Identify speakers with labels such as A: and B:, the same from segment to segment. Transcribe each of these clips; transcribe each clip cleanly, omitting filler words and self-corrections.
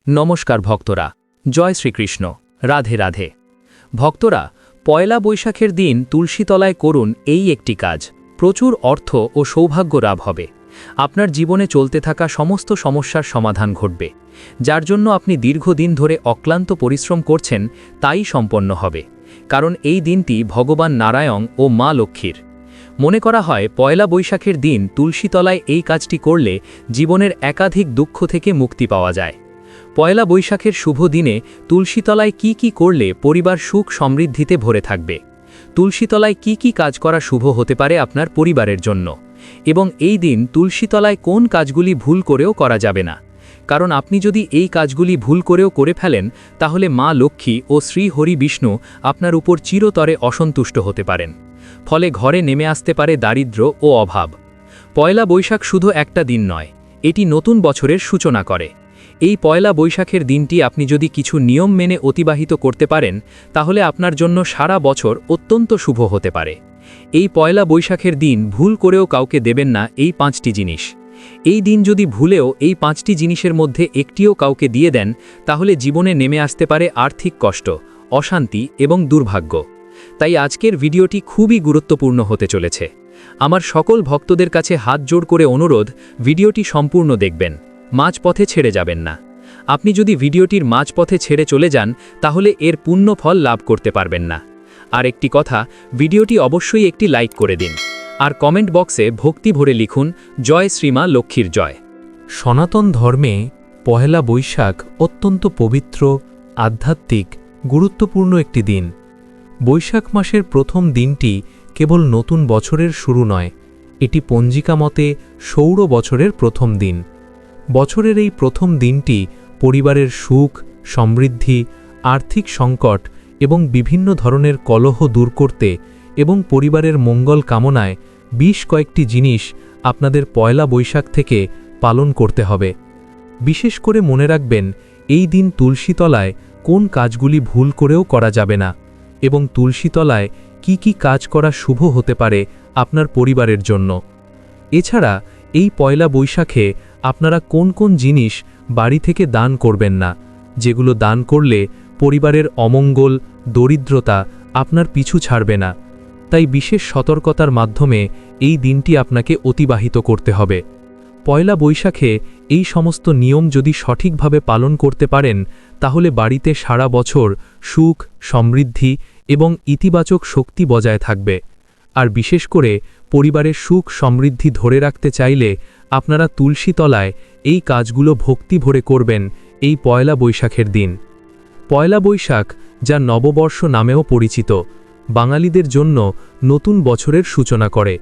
A: নমস্কার ভক্তরা, জয় শ্রীকৃষ্ণ, রাধে রাধে। ভক্তরা, পয়লা বৈশাখের দিন তুলসীতলায় করুন এই একটি কাজ। প্রচুর অর্থ ও সৌভাগ্য লাভ হবে। আপনার জীবনে চলতে থাকা সমস্ত সমস্যার সমাধান ঘটবে। যার জন্য আপনি দীর্ঘদিন ধরে অক্লান্ত পরিশ্রম করছেন, তাই সম্পন্ন হবে। কারণ এই দিনটি ভগবান নারায়ণ ও মা লক্ষ্মীর। মনে করা হয় পয়লা বৈশাখের দিন তুলসীতলায় এই কাজটি করলে জীবনের একাধিক দুঃখ থেকে মুক্তি পাওয়া যায়। পয়লা বৈশাখের শুভ দিনে তুলসীতলায় কি করলে পরিবার সুখ সমৃদ্ধিতে ভরে থাকবে? তুলসীতলায় কি কাজ করা শুভ হতে পারে আপনার পরিবারের জন্য? এবং এই দিন তুলসীতলায় কোন কাজগুলি ভুল করেও করা যাবে না? কারণ আপনি যদি এই কাজগুলি ভুল করেও করে ফেলেন, তাহলে মা লক্ষ্মী ও শ্রী হরি বিষ্ণু আপনার উপর চিরতরে অসন্তুষ্ট হতে পারেন। ফলে ঘরে নেমে আসতে পারে দারিদ্র্য ও অভাব। পয়লা বৈশাখ শুধু একটা দিন নয়, এটি নতুন বছরের সূচনা করে। এই পয়লা বৈশাখের দিনটি আপনি যদি কিছু নিয়ম মেনে অতিবাহিত করতে পারেন, তাহলে আপনার জন্য সারা বছর অত্যন্ত শুভ হতে পারে। এই পয়লা বৈশাখের দিন ভুল করেও কাউকে দেবেন না এই 5টি জিনিস। এই দিন যদি ভুলেও এই 5টি জিনিসের মধ্যে একটিও কাউকে দিয়ে দেন, তাহলে জীবনে নেমে আসতে পারে আর্থিক কষ্ট, অশান্তি এবং দুর্ভাগ্য। তাই আজকের ভিডিওটি খুবই গুরুত্বপূর্ণ হতে চলেছে। আমার সকল ভক্তদের কাছে হাত জোড় করে অনুরোধ, ভিডিওটি সম্পূর্ণ দেখবেন, মাঝপথে ছেড়ে যাবেন না। আপনি যদি ভিডিওটির মাঝপথে ছেড়ে চলে যান, তাহলে এর পূর্ণ ফল লাভ করতে পারবেন না। আর একটি কথা, ভিডিওটি অবশ্যই একটি লাইক করে দিন, আর কমেন্ট বক্সে ভক্তি ভরে লিখুন, জয় শ্রীমা লক্ষ্মীর জয়।
B: সনাতন ধর্মে পহেলা বৈশাখ অত্যন্ত পবিত্র, আধ্যাত্মিক, গুরুত্বপূর্ণ একটি দিন। বৈশাখ মাসের প্রথম দিনটি কেবল নতুন বছরের শুরু নয়, এটি পঞ্জিকা মতে সৌর বছরের প্রথম দিন। বছরের এই প্রথম দিনটি পরিবারের সুখ, সমৃদ্ধি, আর্থিক সংকট এবং বিভিন্ন ধরনের কলহ দূর করতে এবং পরিবারের মঙ্গল কামনায় কয়েকটি জিনিস আপনাদের পয়লা বৈশাখ থেকে পালন করতে হবে। বিশেষ করে মনে রাখবেন, এই দিন তুলসীতলায় কোন কাজগুলি ভুল করেও করা যাবে না, এবং তুলসীতলায় কি কাজ করা শুভ হতে পারে আপনার পরিবারের জন্য। এছাড়া এই পয়লা বৈশাখে আপনারা কোন জিনিস বাড়ি থেকে দান করবেন না, যেগুলো দান করলে পরিবারের অমঙ্গল, দরিদ্রতা আপনার পিছু ছাড়বে না। তাই বিশেষ সতর্কতার মাধ্যমে এই দিনটি আপনাকে অতিবাহিত করতে হবে। পয়লা বৈশাখে এই সমস্ত নিয়ম যদি সঠিকভাবে পালন করতে পারেন, তাহলে বাড়িতে সারা বছর সুখ, সমৃদ্ধি এবং ইতিবাচক শক্তি বজায় থাকবে। আর বিশেষ করে পরিবারের সুখ সমৃদ্ধি ধরে রাখতে চাইলে আপনারা তুলসীতলায় এই কাজগুলো ভক্তি ভরে করবেন এই পয়লা বৈশাখের দিন। পয়লা বৈশাখ, যা নববর্ষ নামেও পরিচিত, বাঙালিদের জন্য নতুন বছরের সূচনা করে।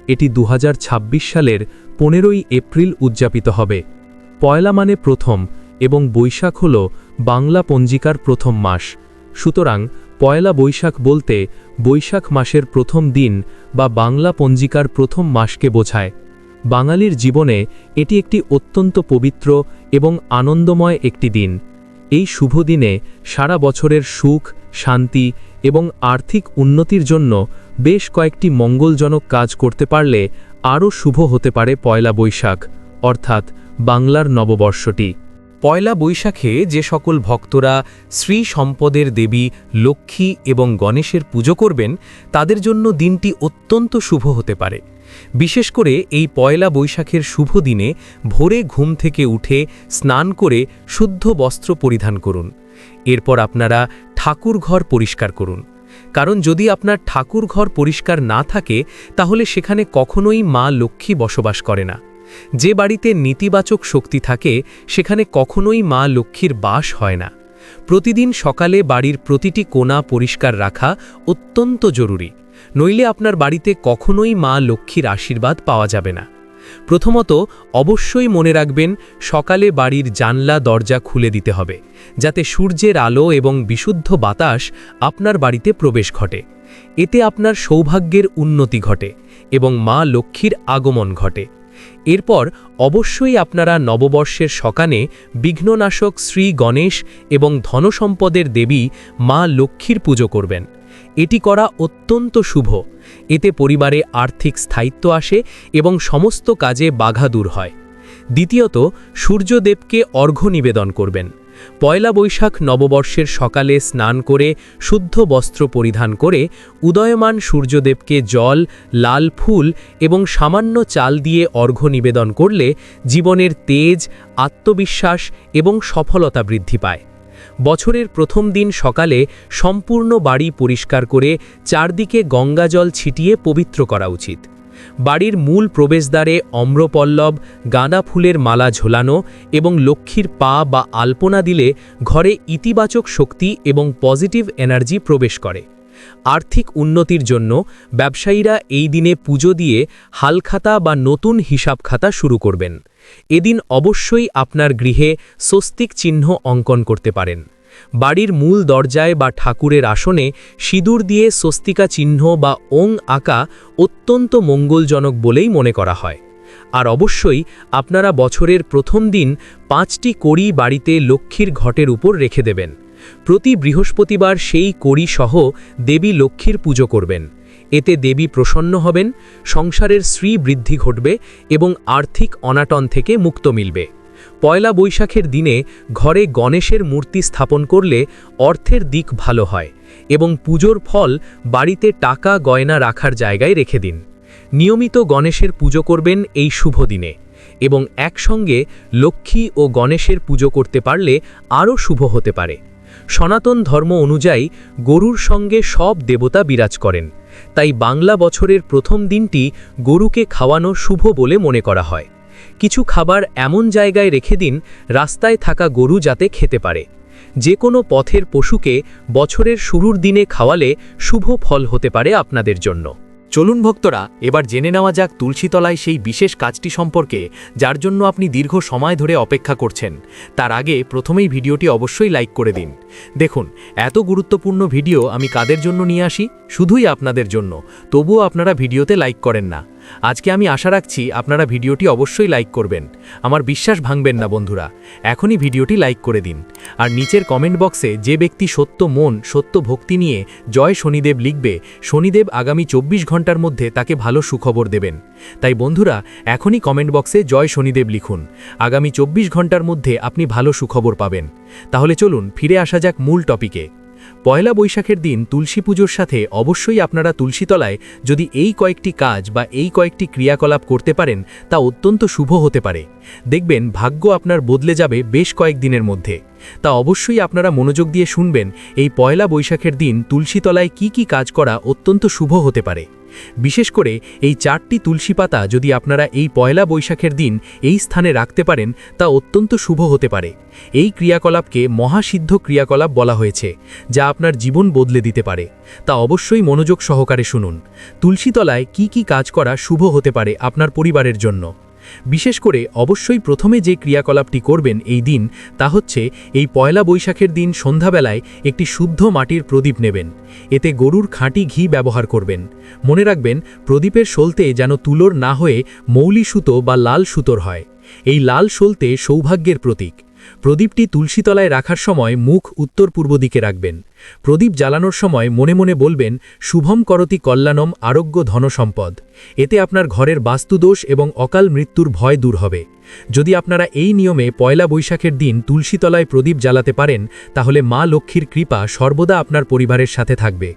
B: এটি 2026 সালের 15ই এপ্রিল উদযাপিত হবে। পয়লা মানে প্রথম, এবং বৈশাখ হল বাংলা পঞ্জিকার প্রথম মাস। সুতরাং পয়লা বৈশাখ বলতে বৈশাখ মাসের প্রথম দিন বা বাংলা পঞ্জিকার প্রথম মাসকে বোঝায়। বাঙালির জীবনে এটি একটি অত্যন্ত পবিত্র এবং আনন্দময় একটি দিন। এই শুভ দিনে সারা বছরের সুখ, শান্তি এবং আর্থিক উন্নতির জন্য বেশ কয়েকটি মঙ্গলজনক কাজ করতে পারলে আরও শুভ হতে পারে পয়লা বৈশাখ, অর্থাৎ বাংলার নববর্ষটি। পয়লা বৈশাখে যে সকল ভক্তরা শ্রী সম্পদের দেবী লক্ষ্মী এবং গণেশের পুজো করবেন, তাদের জন্য দিনটি অত্যন্ত শুভ হতে পারে। বিশেষ করে এই পয়লা বৈশাখের শুভ দিনে ভোরে ঘুম থেকে উঠে স্নান করে শুদ্ধ বস্ত্র পরিধান করুন। এরপর আপনারা ঠাকুর ঘর পরিষ্কার করুন। কারণ যদি আপনার ঠাকুর ঘর পরিষ্কার না থাকে, তাহলে সেখানে কখনোই মা লক্ষ্মী বসবাস করে না। যে বাড়িতে নেতিবাচক শক্তি থাকে, সেখানে কখনোই মা লক্ষ্মীর বাস হয় না। প্রতিদিন সকালে বাড়ির প্রতিটি কোণা পরিষ্কার রাখা অত্যন্ত জরুরি, নইলে আপনার বাড়িতে কখনোই মা লক্ষ্মীর আশীর্বাদ পাওয়া যাবে না। প্রথমত অবশ্যই মনে রাখবেন, সকালে বাড়ির জানলা দরজা খুলে দিতে হবে, যাতে সূর্যের আলো এবং বিশুদ্ধ বাতাস আপনার বাড়িতে প্রবেশ ঘটে। এতে আপনার সৌভাগ্যের উন্নতি ঘটে এবং মা লক্ষ্মীর আগমন ঘটে। এরপর অবশ্যই আপনারা নববর্ষের সকালে বিঘ্ননাশক শ্রী গণেশ এবং ধনসম্পদের দেবী মা লক্ষ্মীর পুজো করবেন। এটি করা অত্যন্ত শুভ। এতে পরিবারে আর্থিক স্থায়িত্ব আসে এবং সমস্ত কাজে বাধা দূর হয়। দ্বিতীয়ত, সূর্যদেবকে অর্ঘ্য নিবেদন করবেন। পয়লা বৈশাখ নববর্ষের সকালে স্নান করে শুদ্ধ বস্ত্র পরিধান করে উদয়মান সূর্যদেবকে জল, লাল ফুল এবং সামান্য চাল দিয়ে অর্ঘ্য নিবেদন করলে জীবনের তেজ, আত্মবিশ্বাস এবং সফলতা বৃদ্ধি পায়। বছরের প্রথম দিন সকালে সম্পূর্ণ বাড়ি পরিষ্কার করে চারদিকে গঙ্গাজল ছিটিয়ে পবিত্র করা উচিত। বাড়ির মূল প্রবেশদ্বারে অম্রপল্লব, গাঁদা ফুলের মালা ঝোলানো এবং লক্ষ্মীর পা বা আলপনা দিলে ঘরে ইতিবাচক শক্তি এবং পজিটিভ এনার্জি প্রবেশ করে। আর্থিক উন্নতির জন্য ব্যবসায়ীরা এই দিনে পুজো দিয়ে হালখাতা বা নতুন হিসাব খাতা শুরু করবেন। এদিন অবশ্যই আপনার গৃহে স্বস্তিক চিহ্ন অঙ্কন করতে পারেন। বাড়ির মূল দরজায় বা ঠাকুরের আসনে সিঁদুর দিয়ে স্বস্তিকা চিহ্ন বা ওং আঁকা অত্যন্ত মঙ্গলজনক বলেই মনে করা হয়। আর অবশ্যই আপনারা বছরের প্রথম দিন 5টি কড়ি বাড়িতে লক্ষ্মীর ঘটের উপর রেখে দেবেন। প্রতি বৃহস্পতিবার সেই কড়ি সহ দেবী লক্ষ্মীর পুজো করবেন। এতে দেবী প্রসন্ন হবেন, সংসারের শ্রী বৃদ্ধি ঘটবে এবং আর্থিক অনাটন থেকে মুক্ত মিলবে। পয়লা বৈশাখের দিনে ঘরে গণেশের মূর্তি স্থাপন করলে অর্থের দিক ভালো হয় এবং পুজোর ফল বাড়িতে টাকা গয়না রাখার জায়গায় রেখে দিন। নিয়মিত গণেশের পুজো করবেন এই শুভ দিনে এবং একসঙ্গে লক্ষ্মী ও গণেশের পুজো করতে পারলে আরও শুভ হতে পারে। সনাতন ধর্ম অনুযায়ী গরুর সঙ্গে সব দেবতা বিরাজ করেন, তাই বাংলা বছরের প্রথম দিনটি গরুকে খাওয়ানো শুভ বলে মনে করা হয়। কিছু খাবার এমন জায়গায় রেখে দিন রাস্তায় থাকা গরু যাতে খেতে পারে। যে কোনো পথের পশুকে বছরের শুরুর দিনে খাওয়ালে শুভ ফল হতে পারে আপনাদের জন্য।
A: চলুন ভক্তরা, এবার জেনে নেওয়া যাক তুলসীতলায় সেই বিশেষ কাজটি সম্পর্কে, যার জন্য আপনি দীর্ঘ সময় ধরে অপেক্ষা করছেন। তার আগে প্রথমেই ভিডিওটি অবশ্যই লাইক করে দিন। দেখুন, এত গুরুত্বপূর্ণ ভিডিও আমি কাদের জন্য নিয়ে আসি? শুধুই আপনাদের জন্য। তবুও আপনারা ভিডিওতে লাইক করেন না। আজকে আমি আশা রাখছি আপনারা ভিডিওটি অবশ্যই লাইক করবেন। আমার বিশ্বাস ভাঙবেন না বন্ধুরা, এখনই ভিডিওটি লাইক করে দিন। আর নিচের কমেন্ট বক্সে যে ব্যক্তি সত্য মন, সত্য ভক্তি নিয়ে জয় শনিদেব লিখবে, শনিদেব আগামী 24 ঘন্টার মধ্যে তাকে ভালো সুখবর দেবেন। তাই বন্ধুরা, এখনই কমেন্ট বক্সে জয় শনিদেব লিখুন। আগামী 24 ঘন্টার মধ্যে আপনি ভালো সুখবর পাবেন। তাহলে চলুন ফিরে আসা যাক মূল টপিকে। পয়লা বৈশাখের দিন তুলসী পুজোর সাথে অবশ্যই আপনারা তুলসীতলায় যদি এই কয়েকটি কাজ বা এই কয়েকটি ক্রিয়াকলাপ করতে পারেন, তা অত্যন্ত শুভ হতে পারে। দেখবেন ভাগ্য আপনার বদলে যাবে বেশ কয়েকদিনের মধ্যে। তা অবশ্যই আপনারা মনোযোগ দিয়ে শুনবেন এই পয়লা বৈশাখের দিন তুলসীতলায় কি কি কাজ করা অত্যন্ত শুভ হতে পারে। বিশেষ করে এই 4টি তুলসী পাতা যদি আপনারা এই পয়লা বৈশাখের দিন এই স্থানে রাখতে পারেন, তা অত্যন্ত শুভ হতে পারে। এই ক্রিয়াকলাপকে মহাসিদ্ধ ক্রিয়াকলাপ বলা হয়েছে, যা আপনার জীবন বদলে দিতে পারে। তা অবশ্যই মনোযোগ সহকারে শুনুন। তুলসীতলায় কি কি কাজ করা শুভ হতে পারে আপনার পরিবারের জন্য। বিশেষ করে অবশ্যই প্রথমে যে ক্রিয়াকলাপটি করবেন এই দিন, তা হচ্ছে এই পয়লা বৈশাখের দিন সন্ধ্যাবেলায় একটি শুদ্ধ মাটির প্রদীপ নেবেন। এতে গরুর খাঁটি ঘি ব্যবহার করবেন। মনে রাখবেন, প্রদীপের সলতে যেন তুলোর না হয়ে মৌলি সুতো বা লাল সুতোর হয়। এই লাল সলতে সৌভাগ্যের প্রতীক। প্রদীপটি তুলসীতলায় রাখার সময় মুখ উত্তর পূর্ব দিকে রাখবেন। প্রদীপ জ্বালানোর সময় মনে মনে বলবেন, শুভম করতি কল্যাণম আরোগ্য ধনসম্পদ। এতে আপনার ঘরের বাস্তুদোষ এবং অকাল মৃত্যুর ভয় দূর হবে। যদি আপনারা এই নিয়মে পয়লা বৈশাখের দিন তুলসীতলায় প্রদীপ জ্বালাতে পারেন, তাহলে মা লক্ষ্মীর কৃপা সর্বদা আপনার পরিবারের সাথে থাকবে।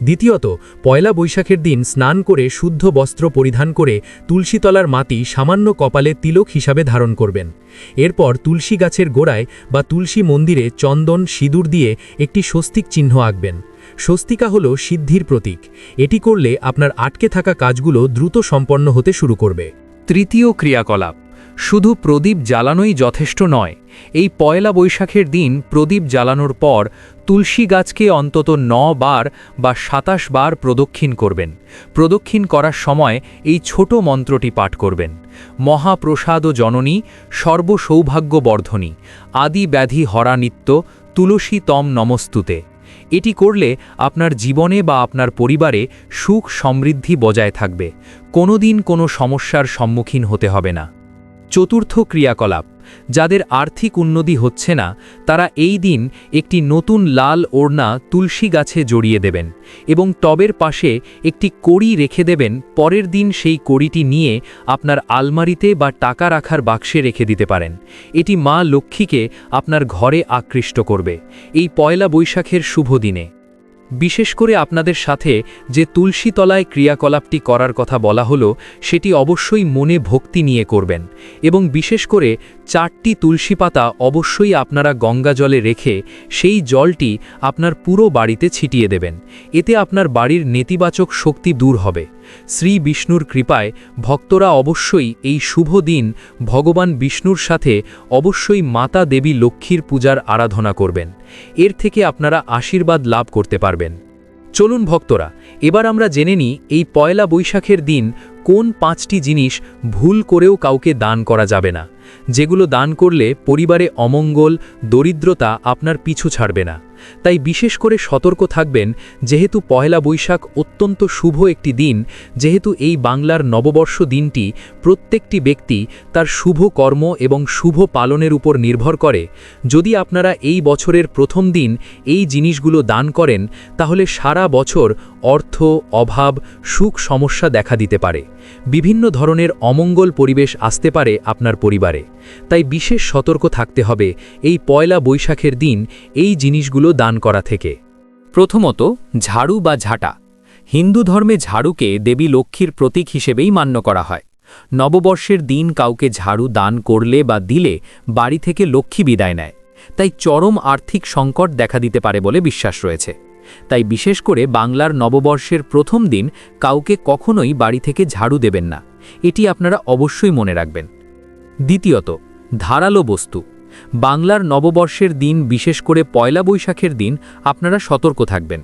A: দ্বিতীয়ত, পয়লা বৈশাখের দিন স্নান করে শুদ্ধ বস্ত্র পরিধান করে তুলসীতলার মাটি সামান্য কপালে তিলক হিসাবে ধারণ করবেন। এরপর তুলসী গাছের গোড়ায় বা তুলসী মন্দিরে চন্দন, সিঁদুর দিয়ে একটি স্বস্তিক চিহ্ন আঁকবেন। স্বস্তিকা হল সিদ্ধির প্রতীক। এটি করলে আপনার আটকে থাকা কাজগুলো দ্রুত সম্পন্ন হতে শুরু করবে।
B: তৃতীয় ক্রিয়াকলাপ, শুধু প্রদীপ জ্বালানোই যথেষ্ট নয়। এই পয়লা বৈশাখের দিন প্রদীপ জ্বালানোর পর তুলসী গাছকে অন্তত 9 বার বা 27 বার প্রদক্ষিণ করবেন। প্রদক্ষিণ করার সময় এই ছোট মন্ত্রটি পাঠ করবেন। মহাপ্রসাদ জননী সর্বসৌভাগ্য বর্ধনী আদি ব্যাধি হরা নিত্য তুলসী তম নমস্তুতে। এটি করলে আপনার জীবনে বা আপনার পরিবারে সুখ সমৃদ্ধি বজায় থাকবে। কোনোদিন কোনো সমস্যার সম্মুখীন হতে হবে না। চতুর্থ ক্রিয়াকলাপ,
A: যাদের আর্থিক উন্নতি হচ্ছে না তারা এই দিন একটি নতুন লাল ওড়না তুলসী গাছে জড়িয়ে দেবেন এবং টবের পাশে একটি কড়ি রেখে দেবেন। পরের দিন সেই কড়িটি নিয়ে আপনার আলমারিতে বা টাকা রাখার বাক্সে রেখে দিতে পারেন। এটি মা লক্ষ্মীকে আপনার ঘরে আকৃষ্ট করবে এই পয়লা বৈশাখের শুভ দিনে। বিশেষ করে আপনাদের সাথে যে তুলসী তলায় ক্রিয়াকলাপটি করার কথা বলা হলো সেটি অবশ্যই মনে ভক্তি নিয়ে করবেন এবং বিশেষ করে 4টি তুলসী পাতা অবশ্যই আপনারা গঙ্গা জলে রেখে সেই জলটি আপনার পুরো বাড়িতে ছিটিয়ে দেবেন। এতে আপনার বাড়ির নেতিবাচক শক্তি দূর হবে। শ্রী বিষ্ণুর কৃপায় ভক্তরা অবশ্যই এই শুভ দিন ভগবান বিষ্ণুর সাথে অবশ্যই মাতা দেবী লক্ষ্মীর পূজার আরাধনা করবেন। এর থেকে আপনারা আশীর্বাদ লাভ করতে পারবেন। চলুন ভক্তরা, এবার আমরা জেনে নিই এই পয়লা বৈশাখের দিন কোন 5টি জিনিস ভুল করেও কাউকে দান করা যাবে না, যেগুলো দান করলে পরিবারে অমঙ্গল, দরিদ্রতা আপনার পিছু ছাড়বে না। তাই বিশেষ করে সতর্ক থাকবেন, যেহেতু পয়লা বৈশাখ অত্যন্ত শুভ একটি দিন, যেহেতু এই বাংলার নববর্ষ দিনটি প্রত্যেকটি ব্যক্তি তার শুভ কর্ম এবং শুভ পালনের উপর নির্ভর করে। যদি আপনারা এই বছরের প্রথম দিন এই জিনিসগুলো দান করেন তাহলে সারা বছর অর্থ অভাব, সুখ সমস্যা দেখা দিতে পারে। বিভিন্ন ধরনের অমঙ্গল পরিবেশ আসতে পারে আপনার পরিবারে। তাই বিশেষ সতর্ক থাকতে হবে এই পয়লা বৈশাখের দিন এই জিনিসগুলো দান করা থেকে। প্রথমত, ঝাড়ু বা ঝাঁটা। হিন্দু ধর্মে ঝাড়ুকে দেবী লক্ষ্মীর প্রতীক হিসেবেই মান্য করা হয়। নববর্ষের দিন কাউকে ঝাড়ু দান করলে বা দিলে বাড়ি থেকে লক্ষ্মী বিদায় নেয়, তাই চরম আর্থিক সংকট দেখা দিতে পারে বলে বিশ্বাস রয়েছে। তাই বিশেষ করে বাংলার নববর্ষের প্রথম দিন কাউকে কখনোই বাড়ি থেকে ঝাড়ু দেবেন না, এটি আপনারা অবশ্যই মনে রাখবেন। দ্বিতীয়ত, ধারালো বস্তু। বাংলার নববর্ষের দিন বিশেষ করে পয়লা বৈশাখের দিন আপনারা সতর্ক থাকবেন।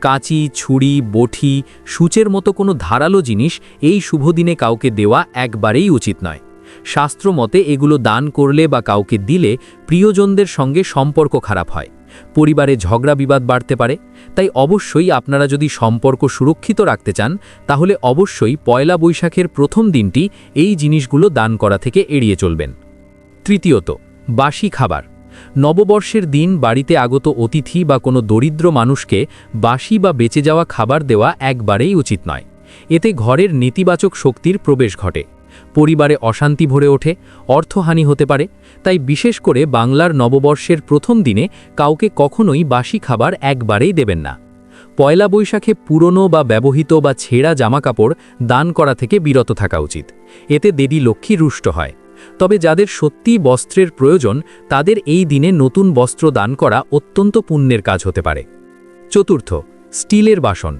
A: কাঁচি, ছুরি, বটি, সূচের মতো কোনো ধারালো জিনিস এই শুভ দিনে কাউকে দেওয়া একবারেই উচিত নয়। শাস্ত্র মতে এগুলো দান করলে বা কাউকে দিলে প্রিয়জনদের সঙ্গে সম্পর্ক খারাপ হয়, পরিবারে ঝগড়া বিবাদ বাড়তে পারে। তাই অবশ্যই আপনারা যদি সম্পর্ক সুরক্ষিত রাখতে চান তাহলে অবশ্যই পয়লা বৈশাখের প্রথম দিনটি এই জিনিসগুলো দান করা থেকে এড়িয়ে চলবেন। তৃতীয়ত, বাসি খাবার। নববর্ষের দিন বাড়িতে আগত অতিথি বা কোনো দরিদ্র মানুষকে বাসি বা বেঁচে যাওয়া খাবার দেওয়া একবারেই উচিত নয়। এতে ঘরের নেতিবাচক শক্তির প্রবেশ ঘটে, পরিবারে অশান্তি ভরে ওঠে, অর্থহানি হতে পারে। তাই বিশেষ করে বাংলার নববর্ষের প্রথম দিনে কাউকে কখনোই বাসি খাবার একবারেই দেবেন না। পয়লা বৈশাখে পুরনো বা ব্যবহৃত বা ছেঁড়া জামাকাপড় দান করা থেকে বিরত থাকা উচিত, এতে দেবী লক্ষ্মী রুষ্ট হয়। তবে যাদের সত্যিই বস্ত্রের প্রয়োজন তাদের এই দিনে নতুন বস্ত্র দান করা অত্যন্ত পুণ্যের কাজ হতে পারে। চতুর্থ, স্টিলের বাসন।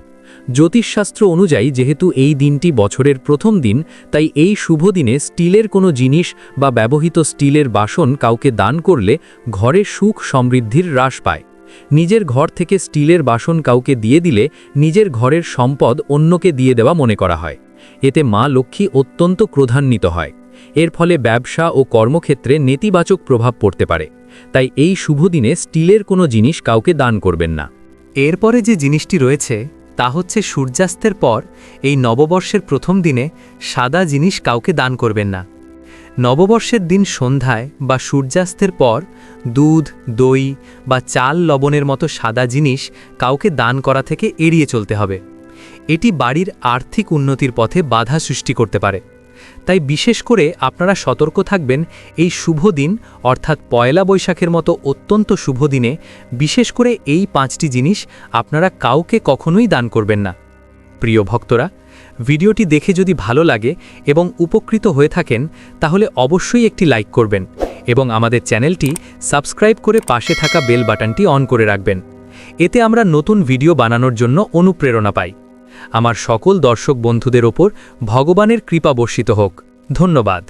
A: জ্যোতিষশাস্ত্র অনুযায়ী যেহেতু এই দিনটি বছরের প্রথম দিন, তাই এই শুভ দিনে স্টিলের কোনো জিনিস বা ব্যবহৃত স্টিলের বাসন কাউকে দান করলে ঘরে সুখ সমৃদ্ধির হ্রাস পায়। নিজের ঘর থেকে স্টিলের বাসন কাউকে দিয়ে দিলে নিজের ঘরের সম্পদ অন্যকে দিয়ে দেওয়া মনে করা হয়। এতে মা লক্ষ্মী অত্যন্ত ক্রোধান্বিত হয়। এর ফলে ব্যবসা ও কর্মক্ষেত্রে নেতিবাচক প্রভাব পড়তে পারে। তাই এই শুভ দিনে স্টিলের কোনো জিনিস কাউকে দান করবেন না।
B: এরপরে যে জিনিসটি রয়েছে তা হচ্ছে সূর্যাস্তের পর এই নববর্ষের প্রথম দিনে সাদা জিনিস কাউকে দান করবেন না। নববর্ষের দিন সন্ধ্যায় বা সূর্যাস্তের পর দুধ, দই বা চাল, লবণের মতো সাদা জিনিস কাউকে দান করা থেকে এড়িয়ে চলতে হবে। এটি বাড়ির আর্থিক উন্নতির পথে বাধা সৃষ্টি করতে পারে। তাই বিশেষ করে আপনারা সতর্ক থাকবেন এই শুভ দিন অর্থাৎ পয়লা বৈশাখের মতো অত্যন্ত শুভ দিনে বিশেষ করে এই 5টি জিনিস আপনারা কাউকে কখনোই দান করবেন না। প্রিয় ভক্তরা, ভিডিওটি দেখে যদি ভালো লাগে এবং উপকৃত হয়ে থাকেন তাহলে অবশ্যই একটি লাইক করবেন এবং আমাদের চ্যানেলটি সাবস্ক্রাইব করে পাশে থাকা বেল বাটনটি অন করে রাখবেন। এতে আমরা নতুন ভিডিও বানানোর জন্য অনুপ্রেরণা পাই। আমার সকল দর্শক বন্ধুদের ওপর ভগবানের কৃপা বর্ষিত হোক। ধন্যবাদ।